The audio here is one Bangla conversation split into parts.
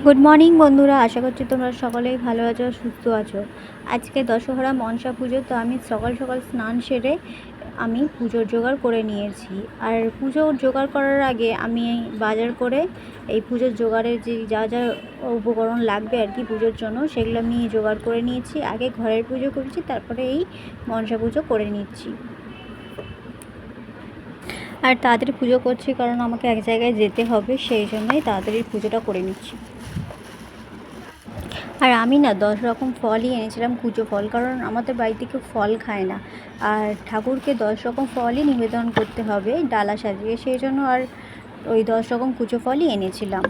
গুড মর্নিং বন্ধুরা, আশা করছি তোমরা সকলেই ভালো আছো, সুস্থ আছো। আজকে দশহরা মনসা পুজো, তো আমি সকাল সকাল স্নান সেরে আমি পুজোর জোগাড় করে নিয়েছি। আর পুজোর জোগাড় করার আগে আমি বাজার করে এই পুজোর জোগাড়ের যে যা যা উপকরণ লাগবে আর কি পুজোর জন্য, সেগুলো আমি জোগাড় করে নিয়েছি। আগে ঘরের পুজো করেছি, তারপরে এই মনসা পুজো করে নিচ্ছি। আর তাড়াতাড়ি পুজো করছি কারণ আমাকে এক জায়গায় যেতে হবে, সেই জন্যই তাড়াতাড়ি পুজোটা করে নিচ্ছি। আর আমি না 10 রকম ফলই এনেছিলাম, কুচো ফল, কারণ আমাদের বাড়িতে কেউ ফল খায় না। আর ঠাকুরকে 10 রকম ফলই নিবেদন করতে হবে ডালা সাজিয়ে, সেই জন্য আর ওই 10 রকম কুচো ফলই এনেছিলাম।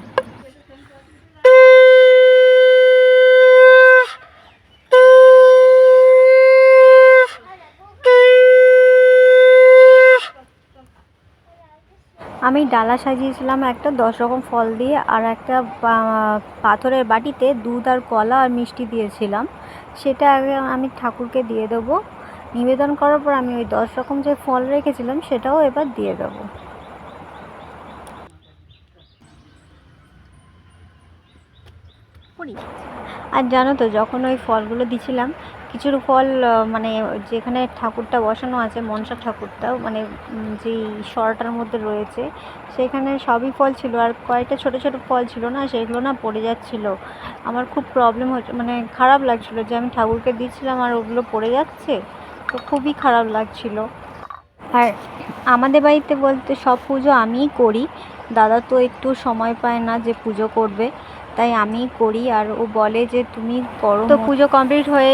আমি ডালা সাজিয়েছিলাম একটা 10 রকম ফল দিয়ে, আর একটা পাথরের বাটিতে দুধ আর কলা আর মিষ্টি দিয়েছিলাম। সেটা আগে আমি ঠাকুরকে দিয়ে দেবো। নিবেদন করার পর আমি ওই 10 রকম যে ফল রেখেছিলাম সেটাও এবার দিয়ে দেবো। আর জানো তো, যখন ওই ফলগুলো দিছিলাম, কিছু ফল মানে যেখানে ঠাকুরটা বসানো আছে, মনসা ঠাকুরটা মানে যেই সরাটার মধ্যে রয়েছে, সেখানে সবই ফল ছিল, আর কয়েকটা ছোট ছোট ফল ছিল না, সেগুলো না পড়ে যাচ্ছিলো। আমার খুব প্রবলেম হচ্ছে, মানে খারাপ লাগছিলো যে আমি ঠাকুরকে দিচ্ছিলাম আর ওগুলো পড়ে যাচ্ছে, তো খুবই খারাপ লাগছিলো। আর আমাদের বাড়িতে বলতে সব পুজো আমিই করি। দাদা তো একটু সময় পায় না যে পুজো করবে, তাই আমিই করি। আর ও বলে যে তুমি করো। তো পুজো কমপ্লিট হয়ে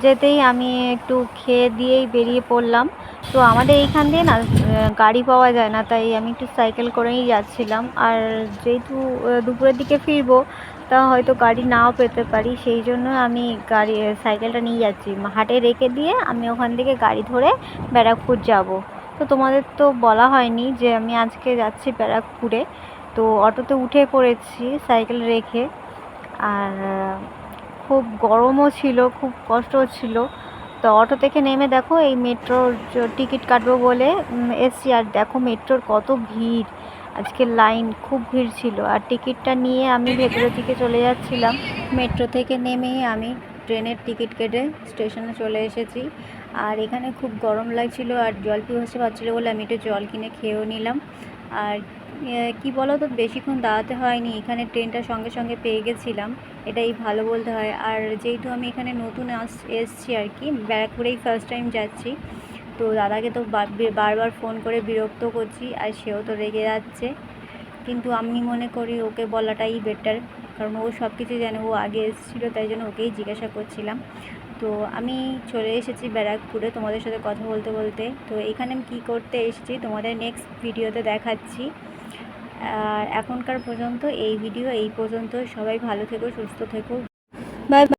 যেতেই আমি একটু খেয়ে দিয়েই বেরিয়ে পড়লাম। তো আমাদের এইখান দিয়ে না গাড়ি পাওয়া যায় না, তাই আমি একটু সাইকেল করেই যাচ্ছিলাম। আর যেহেতু দুপুরের দিকে ফিরবো, তা হয়তো গাড়ি নাও পেতে পারি, সেই জন্য আমি সাইকেলটা নিয়ে যাচ্ছি। হাটে রেখে দিয়ে আমি ওখান থেকে গাড়ি ধরে ব্যারাকপুর যাব। তো তোমাদের তো বলা হয়নি যে আমি আজকে যাচ্ছি ব্যারাকপুরে। তো অটোতে উঠে পড়েছি সাইকেল রেখে। আর খুব গরমও ছিল, খুব কষ্ট হচ্ছিল। তো অটো থেকে নেমে দেখো এই মেট্রোর টিকিট কাটবো বলে এসছি। আর দেখো মেট্রোর কত ভিড়, আজকে লাইন খুব ভিড় ছিল। আর টিকিটটা নিয়ে আমি ভেতরের দিকে চলে যাচ্ছিলাম। মেট্রো থেকে নেমেই আমি ট্রেনের টিকিট কেটে স্টেশনে চলে এসেছি। আর এখানে খুব গরম লাগছিল আর জল পিপাসা পাচ্ছিলো বলে আমি একটু জল কিনে খেয়েও নিলাম। আর কি বলো তো, বেশিক্ষণ দাঁড়াতে হয়নি, এখানে ট্রেনটা সঙ্গে সঙ্গে পেয়ে গেছিলাম, এটাই ভালো বলতে হয়। আর যেহেতু আমি এখানে নতুন এসছি আর কি, ব্যারাকপুরেই ফার্স্ট টাইম যাচ্ছি, তো দাদাকে তো বারবার ফোন করে বিরক্ত করছি, আর সেও তো রেগে যাচ্ছে। কিন্তু আমি মনে করি ওকে বলাটাই বেটার, কারণ ও সব কিছু জানে, ও আগে এসেছিলো, তাই জন্য ওকেই জিজ্ঞাসা করছিলাম। তো আমি চলে এসেছি ব্যারাকপুরে তোমাদের সাথে কথা বলতে বলতে। তো এখানে আমি কী করতে এসেছি তোমাদের নেক্সট ভিডিওতে দেখাচ্ছি। আর এখনকার পর্যন্ত এই ভিডিও এই পর্যন্ত। সবাই ভালো থেকো, সুস্থ থেকো, বাই।